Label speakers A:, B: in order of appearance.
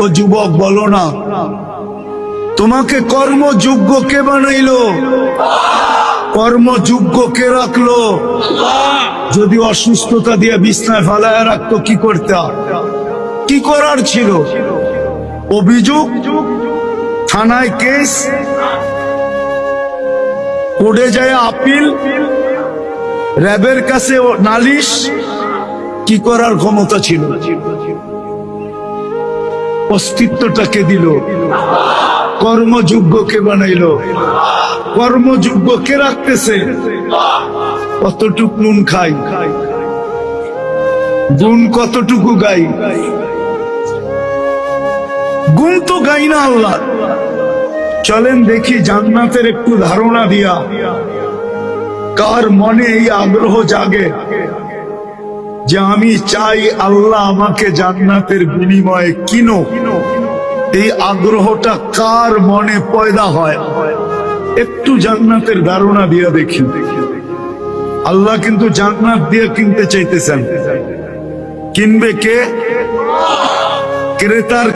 A: ও যুবক বলো না, তোমাকে কর্মযোগ্য কে বানাইলো? কর্মযোগ্য কে রাখলো? যদি অসুস্থতা দিয়ে বিছনায় ফালায় রাখতো কি করতে? কি করার ছিল? অভিযোগ, থানায় কেস, কোর্টে যায় আপিল, র্যাবের কাছে নালিশ, কি করার ক্ষমতা ছিল? অস্তিত্বটাকে দিল, কর্মযোগ্যকে বানাইলো। কর্মযোগ্য কে রাখতেছে? কতটুক নুন খাই, গুণ কতটুকু গাই? গুণ তো গাই না আল্লাহ। চলেন দেখি জান্নাতের একটু ধারণা দিয়া কার মনে এই আগ্রহ জাগে যে আমি চাই আল্লাহ আমাকে জান্নাতের বিনিময়ে কিনো। এই আগ্রহটা কার মনে পয়দা হয়? একটু জান্নাতের ধারণা দিয়া দেখি। আল্লাহ কিন্তু জান্নাত দিয়ে কিনতে চাইতেছেন। কিনবে কে? ক্রেতার